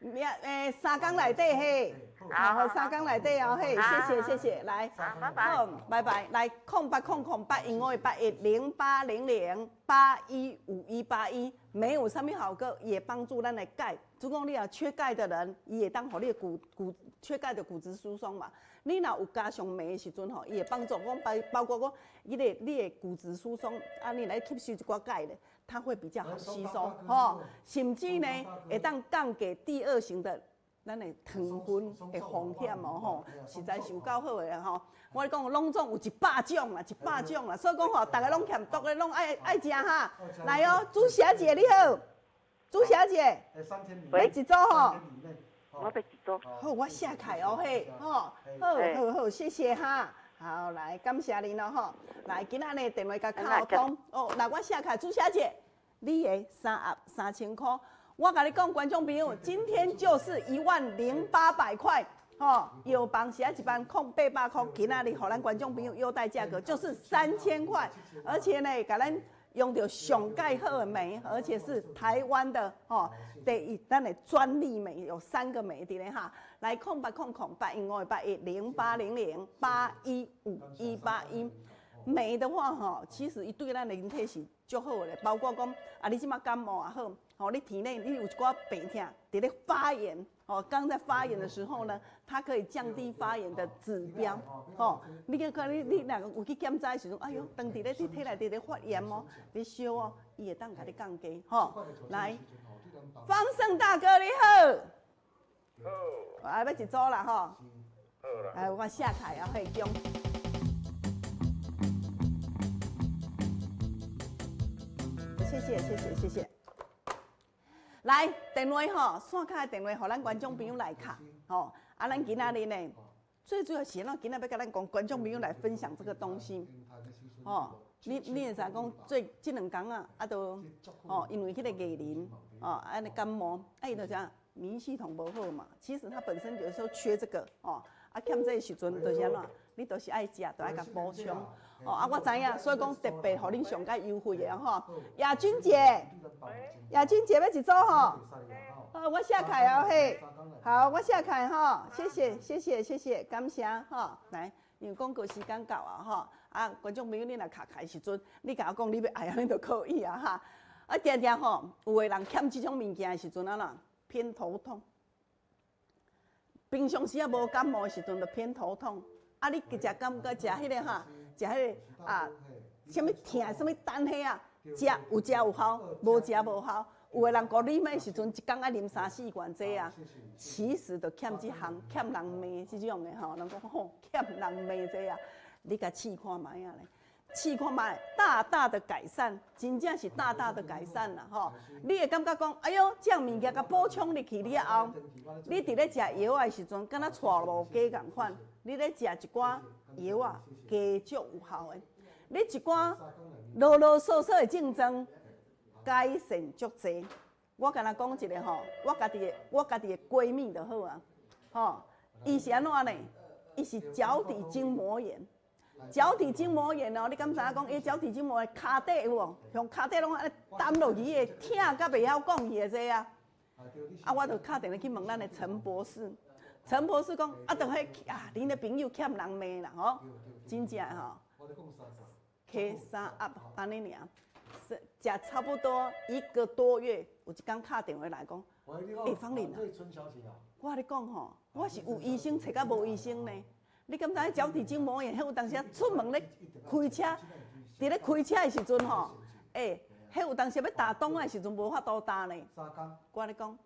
？3工内底嘿，好，3工内底哦嘿，谢谢，来，好，拜拜，来0800因为810800815181，没有什么好个，也帮助咱的钙。如果你有缺钙的人，伊会当互你的缺钙的骨质疏松嘛。你若有加上镁的时阵吼，伊会帮助讲包括讲你的骨质疏松，你来吸收一寡钙咧，它会比较好吸收吼，甚至呢会当降低第2型的咱的糖分的风险哦吼，实在是有够好的吼。我讲拢总有100种啦，所以讲吼，大家拢欠毒的，拢爱食哈。来哦，朱小姐你好，朱小姐，要一组吼。我要一组。好，我写开哦嘿，好，谢谢哈。好，来感谢您咯吼。来，今仔日电话甲敲通哦。来，我写开朱小姐，你的3盒3000块。我跟你讲，观众朋友，今天就是10800块，吼，药房是一班0800块，今仔日互咱观众朋友优待价格就是3000块，而且呢，给咱用到上盖好的镁，而且是台湾的吼。咱的专利镁有3个镁伫咧哈，来0800因为810800815181，镁的话吼，其实伊对咱的人体是足好的，包括讲你即马感冒也好，吼，你体内你有一寡病痛，伫咧发炎，刚在发炎的时候呢，它可以降低发炎的指标，你若有去检查的时阵，哎呦，当伫咧体内伫咧发炎哦，咧烧哦，伊会当甲你降低，来。方胜大哥你好，要一组啦吼，我写开啊，嘿中。谢谢。来电话吼，线卡的电话，互咱观众朋友来卡吼。咱今仔日呢，最主要是咱今仔要甲咱观众朋友来分享这个东西，你会知讲这2天都因为迄个艺人安尼感冒，伊就讲免疫系统无好嘛。其实他本身有时候缺这个欠这个时阵就是安怎，你都是爱食，都爱甲补充我知影，所以讲特别互恁上介优惠的吼。亚君姐要一组吼，我写开哦嘿，好，我写开吼，谢谢，感谢吼，来。因为广告时间到观众朋友，你若卡开时阵，你甲我讲你要爱，你就可以哈。定吼，有的人欠这种物件的时阵偏头痛。平常时无感冒的时阵就偏头痛。你食感觉食迄个食迄个什么疼，什么等迄食有效，无食无效。有的人高啉的时阵，一天爱啉3、4罐这其实就欠这项欠人镁这种的人讲欠人镁这你甲试看卖咧，试看卖，大大的改善，真正是大大的改善啦你会感觉讲，哎呦，这样物件甲补充入去了后，你伫咧食药的时阵，敢若带路鸡共款，你咧食一寡药加足有效的，你一寡啰啰嗦嗦的症状。改善足济，我甲他讲一个我家己的闺蜜就好伊是安怎呢？伊是脚底筋膜炎，脚底筋膜炎你敢知影讲？伊脚底筋膜炎骹底有无？向骹底拢安尼担落去的，疼甲袂晓讲伊的这我就敲电话去问咱的陈博士，陈博士讲就迄恁的朋友欠人骂啦真正K3 up 安尼尔。食差不多1个多月，有一天打电话来讲，芳玲我跟你讲我是有医生找甲无医生呢。你敢知脚底筋膜炎？迄有当时出门咧开车，伫咧开车的时阵迄有当时要打东的时阵无法度打呢。我跟你讲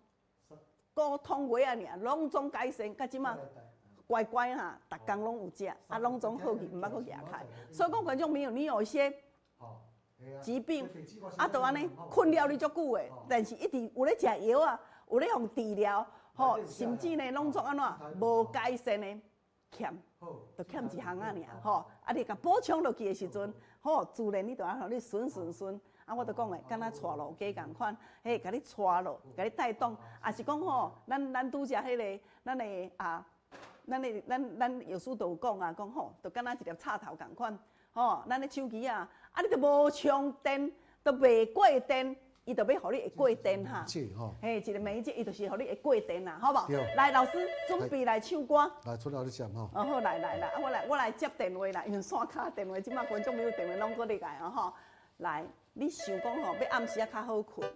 ，5通月拢总改善，到即马乖乖逐工拢有食，拢总好去，毋捌搁牙开。所以讲观众朋友，你有一些。疾病就安尼困扰你足久的，但是一直有咧食药有咧用治疗吼，甚至呢拢做安怎无改善的欠，就欠一项啊尔，吼，啊你甲补充落去的时阵，吼，自然你就安你顺。啊，我就讲诶，敢若带路鸡共款，嘿，甲你带路，甲你带动，也是讲吼，咱拄则迄个，咱有书都有讲啊，讲吼，就敢若一粒插头共款，吼，咱的手机啊，啊你都无充电，都未过电，伊就要互你会过电哈。嘿，一个媒介，伊就是互你会过电啦，好无？来，老师准备来唱歌。来，出来你接吼。哦好，来，啊我来接电话啦，因为线卡电话，即马观众朋友电话拢过嚟个吼。来，你想讲吼，要暗时啊较好困，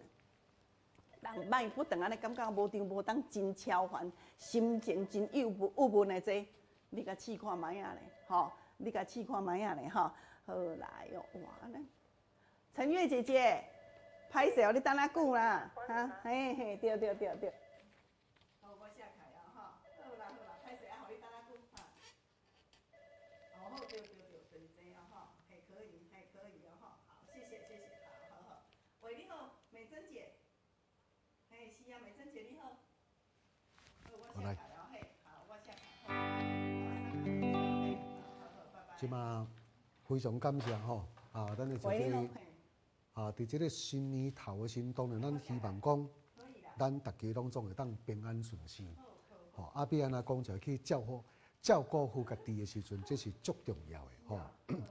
人莫不当安尼感觉无张无当，真超烦，心情真郁闷的这，你甲试看卖啊咧，吼，你甲试看卖啊咧，吼，好来哦，哇咧，陈月姐姐，歹势哦，你等下久啦，哈，嘿，对。好，我下开啊，哈，好啦，歹势啊，互你等下久哈。哦，好，对，就是这样哈，还可以哦哈，好，谢谢，好，喂，你好，美珍姐，嘿，是啊，美珍姐你好，好，我下开啊，嘿，好，我下开，好，拜拜。即马非常感谢吼，啊，咱的这个啊，伫这个新年头的时，当然咱希望讲，咱大家拢总会当平安顺心，吼，啊，比安那讲就去照顾好家己的时阵，这是足重要的吼。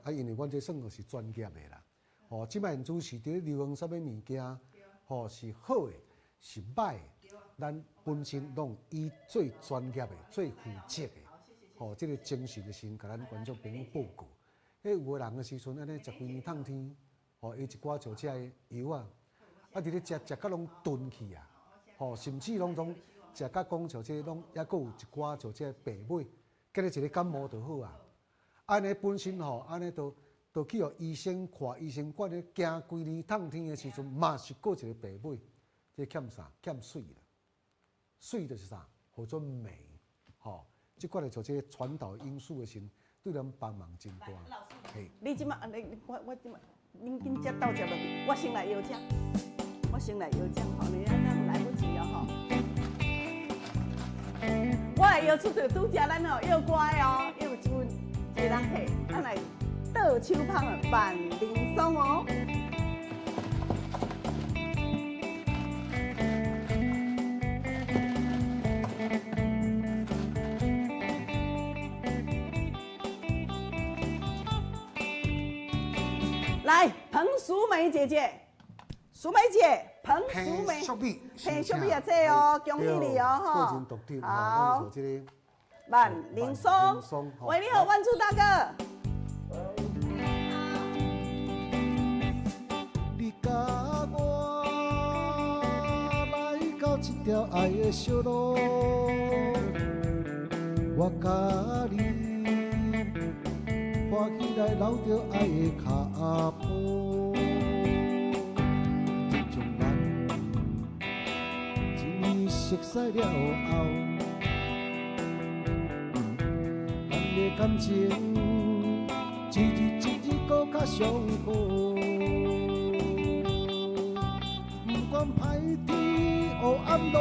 啊，因为阮这算是专业的啦，吼，即摆主是伫流行啥物物件，吼是好的，是歹的，咱本身拢以最专业的、最负责的，吼，这个精神的心，甲咱观众朋友报告。迄有个人的时阵，安尼食规年烫天，吼，伊一寡像这个油啊，啊，伫咧食甲拢炖去啊，吼，甚至拢总食甲讲像这拢，抑佫有一寡像这白米，今日一个感冒就好啊。安尼本身吼，安尼都去互医生看医生管咧，惊规年烫天的时阵，嘛是过一个白米，这欠啥？欠水啦。水就是啥？叫做镁，吼，即款的像这传导因素的时，对咱帮忙真大。嘿，你即马，我即马，恁紧接到接落去，我先来摇奖，吼，你这样来不及了吼。我来摇出着拄则咱吼摇歌的哦，摇一个人客，咱来倒手捧的万灵松哦。来，彭淑梅姐姐，彭淑梅，彭淑梅也这哦，恭喜你哦哈！好，万灵松，喂，你好，万柱大哥。你甲我来到这条爱的小路，我甲你。欢喜来留着爱的脚步，从咱一年熟悉了后，咱的感情一日搁较上好。不管歹天黑暗路，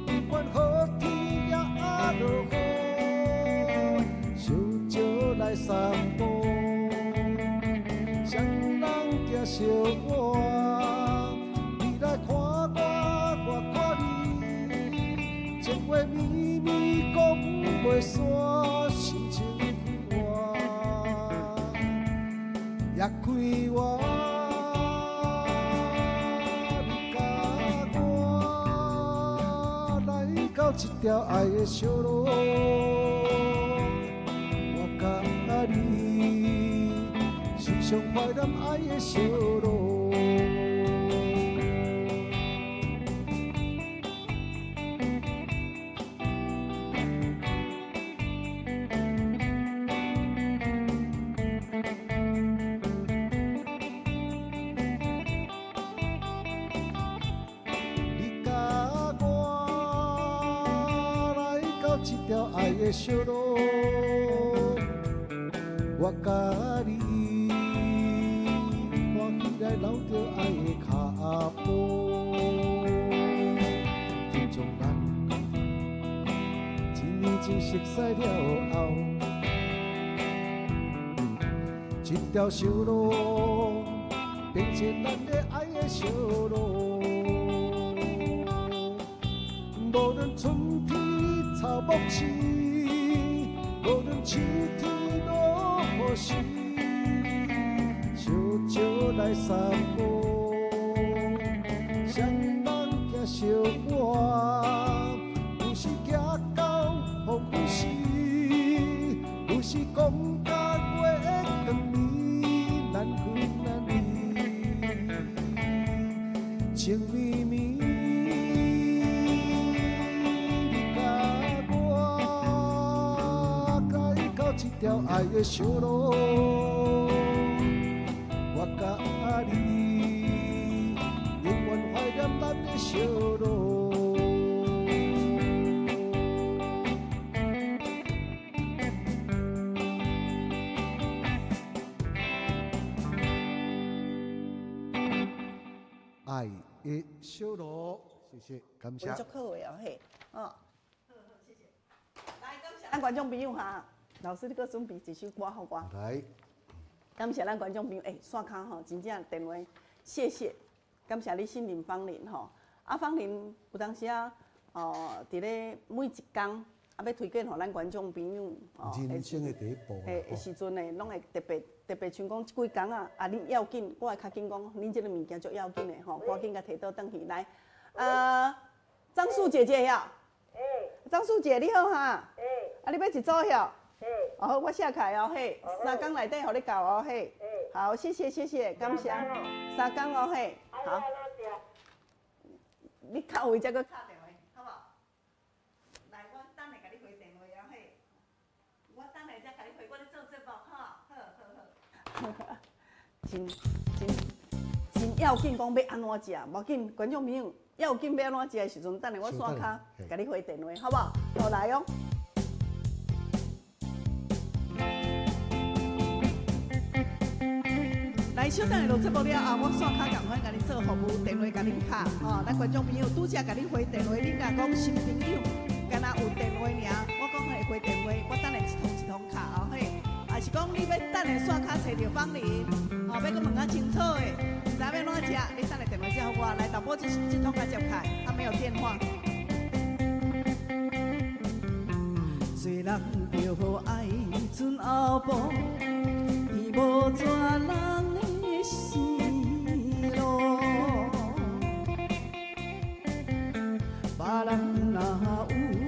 不管好天也落雨。来散步，双人行小我，你来看我，我看你，情话绵绵讲袂煞，心情开活，也开活。你甲我来到这条爱的小路。你时常怀念爱的小路，你甲我来到这条爱的小路。我甲你欢喜来留着爱的脚步，天从咱熟悉了后，一条小路变成咱的爱的小路。无论春天草木青，无论秋天落雨时，小少来散步，双人行小我，有时行到黄昏时，有时讲到月光暝，难分难离，情绵绵。一条爱的小路，我甲你永远怀念咱的小路。爱的小路，谢谢，感谢。足好的哦嘿，哦，好，谢谢。来，感谢咱观众朋友哈。老师，你搁准备一首歌给我。来，感谢咱观众朋友，线卡吼，真正电话，谢谢，感谢你信任芳林吼。啊，芳林有当时啊，伫咧每一天要推荐互咱观众朋友，人生的第一步。的时阵呢，拢会特别像讲即几工啊，恁要紧，我会较紧讲，恁即个物件足要紧的吼，赶紧甲摕倒转去来。张素姐姐呀，张素姐你好哈，你要一组哟？好，我写开哦嘿，3天内底互你教哦嘿，好，谢谢，感谢，3天哦嘿，好，你到位才搁敲电话，好无？来，我等下甲你回电话哦嘿，我等下才甲你回，我咧做节目好，真要紧，讲要安怎食，无要紧，观众朋友要紧要安怎食的时阵，等下我线卡甲你回电话，好无？好来哦。来，小等下录节目了后，我线卡共款甲你做服务，电话甲恁敲，吼，咱观众朋友拄则甲恁回电话，恁甲讲新朋友，敢若有电话尔，我讲会回电话，我等下一通一通敲后嘿，也是讲你要等下线卡找着芳林，吼，要搁问较清楚的，唔知要怎食，你等下电话叫我来，导播这通甲接开，他没有电话。做人着好爱准后步，天无绝人的生路。别人若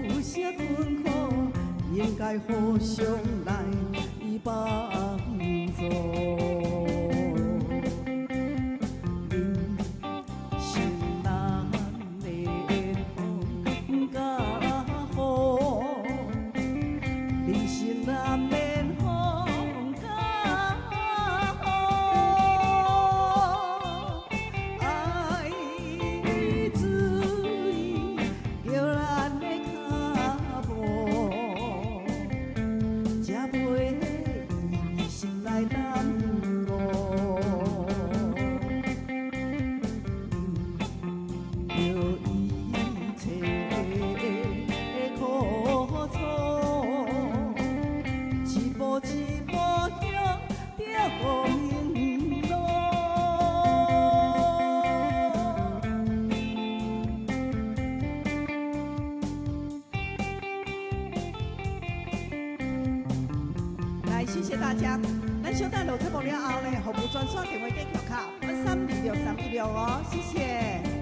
有啥困苦，应该互相来帮助。谢谢大家，咱小等录节目了后呢，服务专线电话继续敲，326316哦，谢谢。